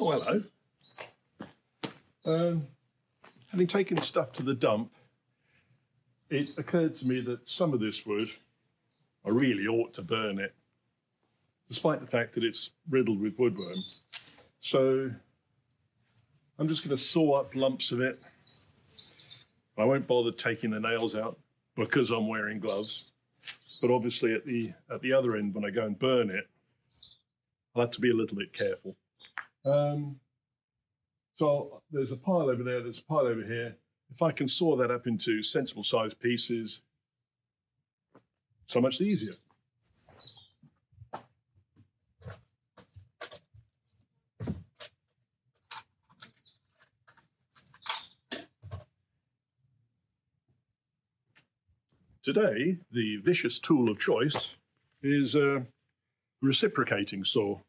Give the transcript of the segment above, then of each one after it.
Oh, hello. Having taken stuff to the dump, it occurred to me that some of this wood, I really ought to burn it, despite the fact that it's riddled with woodworm. So I'm just going to saw up lumps of it. I won't bother taking the nails out because I'm wearing gloves. But obviously at the other end, when I go and burn it, I'll have to be a little bit careful. So there's a pile over there, there's a pile over here. If I can saw that up into sensible sized pieces, so much the easier. Today, the vicious tool of choice is a reciprocating saw.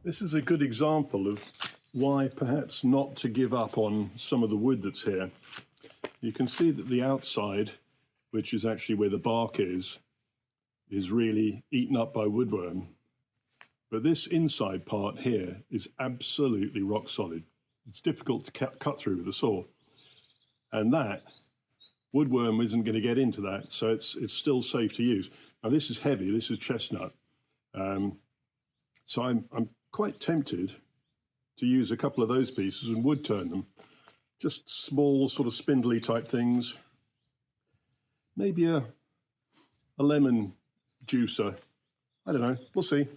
This is a good example of why perhaps not to give up on some of the wood that's here. You can see that the outside, which is actually where the bark is really eaten up by woodworm. But this inside part here is absolutely rock solid. It's difficult to cut through with a saw. And that, woodworm isn't going to get into that, so it's still safe to use. Now this is heavy, this is chestnut. So I'm quite tempted to use a couple of those pieces and wood turn them. Just small sort of spindly type things. Maybe a lemon juicer. I don't know, we'll see.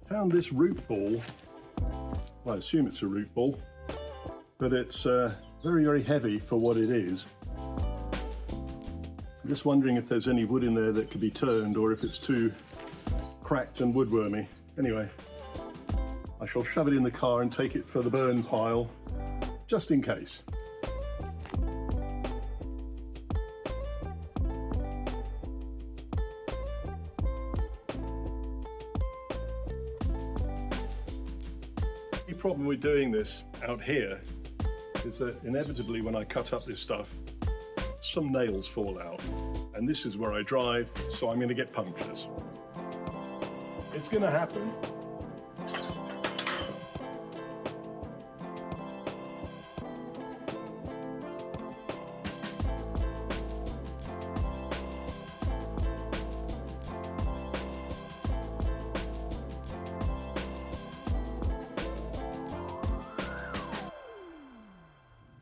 Found this root ball. Well, I assume it's a root ball, but it's very, very heavy for what it is. I'm just wondering if there's any wood in there that could be turned or if it's too cracked and woodwormy. Anyway, I shall shove it in the car and take it for the burn pile, just in case. The problem with doing this out here is that inevitably when I cut up this stuff, some nails fall out. And this is where I drive, so I'm going to get punctures. It's going to happen.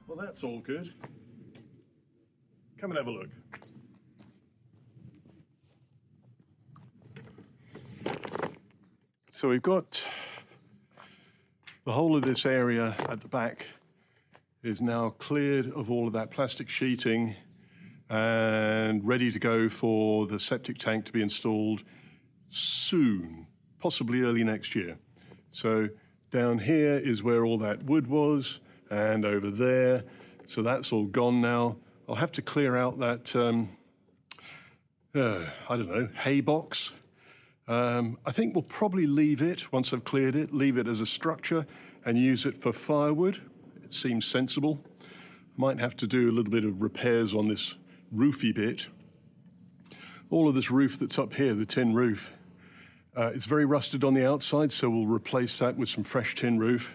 Well, that's all good. Come and have a look. So we've got the whole of this area at the back is now cleared of all of that plastic sheeting and ready to go for the septic tank to be installed soon, possibly early next year. So down here is where all that wood was, and over there, so that's all gone now. I'll have to clear out that, I don't know, hay box. I think we'll probably leave it, once I've cleared it, leave it as a structure and use it for firewood. It seems sensible. Might have to do a little bit of repairs on this roofy bit. All of this roof that's up here, the tin roof, it's very rusted on the outside, so we'll replace that with some fresh tin roof.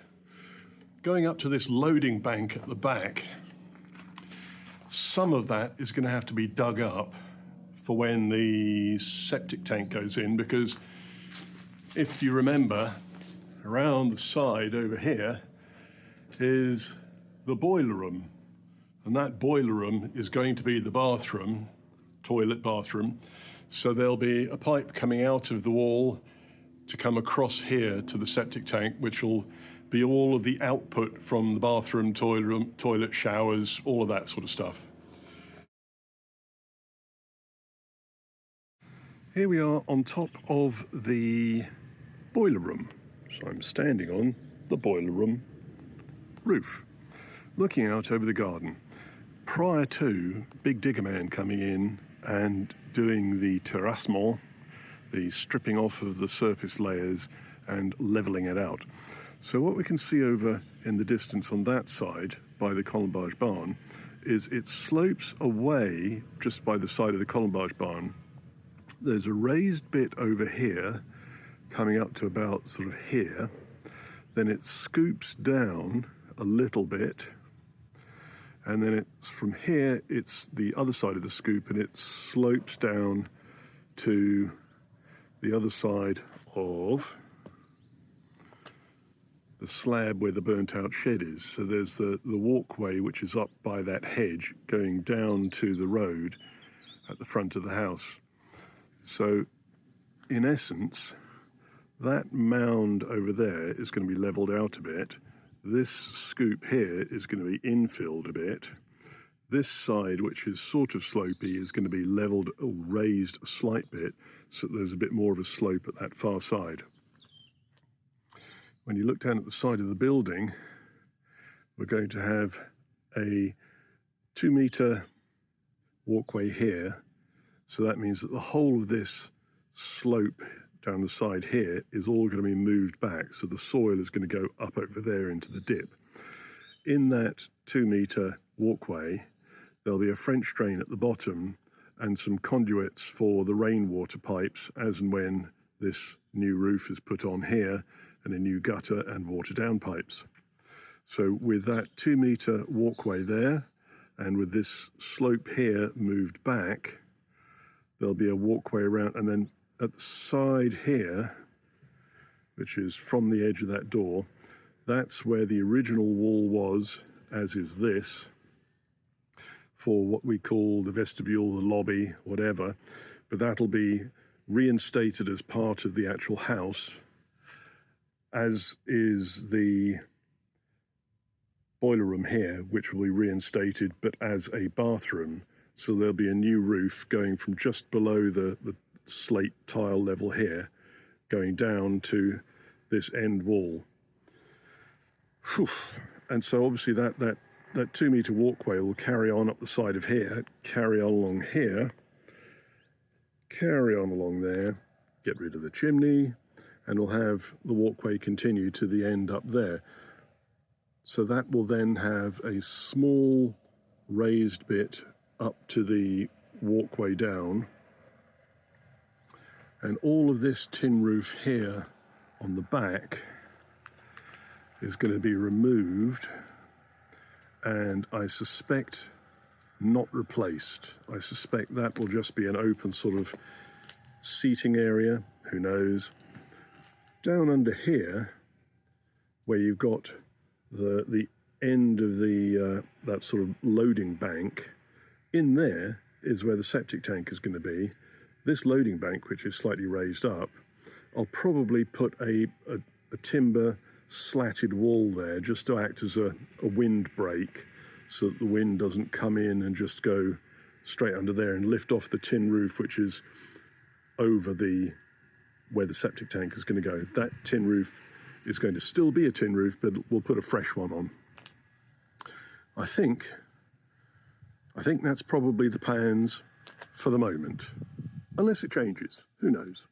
Going up to this loading bank at the back, some of that is going to have to be dug up for when the septic tank goes in, because if you remember, around the side over here is the boiler room. And that boiler room is going to be the bathroom, toilet bathroom. So there'll be a pipe coming out of the wall to come across here to the septic tank, which will be all of the output from the bathroom, toilet, showers, all of that sort of stuff. Here we are on top of the boiler room. So I'm standing on the boiler room roof, looking out over the garden. Prior to Big Digger Man coming in and doing the terrassement, the stripping off of the surface layers and levelling it out. So what we can see over in the distance on that side by the colombage barn is it slopes away just by the side of the colombage barn. There's a raised bit over here coming up to about sort of here. Then it scoops down a little bit, and then it's from here, it's the other side of the scoop, and it slopes down to the other side of the slab where the burnt out shed is. So there's the walkway which is up by that hedge going down to the road at the front of the house. So in essence, that mound over there is going to be levelled out a bit. This scoop here is going to be infilled a bit. This side, which is sort of slopey, is going to be levelled or raised a slight bit, so that there's a bit more of a slope at that far side. When you look down at the side of the building, we're going to have a 2-metre walkway here. So that means that the whole of this slope down the side here is all going to be moved back. So the soil is going to go up over there into the dip. In that 2-metre walkway, there'll be a French drain at the bottom and some conduits for the rainwater pipes as and when this new roof is put on here, and a new gutter and water down pipes. So with that 2-metre walkway there, and with this slope here moved back, there'll be a walkway around, and then at the side here, which is from the edge of that door, that's where the original wall was, as is this, for what we call the vestibule, the lobby, whatever, but that'll be reinstated as part of the actual house, as is the boiler room here, which will be reinstated, but as a bathroom. So there'll be a new roof going from just below the slate tile level here, going down to this end wall. Whew. And so obviously that 2-metre walkway will carry on up the side of here, carry on along here, carry on along there, get rid of the chimney, and we'll have the walkway continue to the end up there. So that will then have a small raised bit up to the walkway down. And all of this tin roof here on the back is going to be removed, and I suspect not replaced. I suspect that will just be an open sort of seating area, who knows. Down under here, where you've got the end of the that sort of loading bank, in there is where the septic tank is going to be. This loading bank, which is slightly raised up, I'll probably put a timber slatted wall there just to act as a windbreak, so that the wind doesn't come in and just go straight under there and lift off the tin roof, which is over where the septic tank is going to go. That tin roof is going to still be a tin roof, but we'll put a fresh one on. I think that's probably the plans for the moment, unless it changes. Who knows?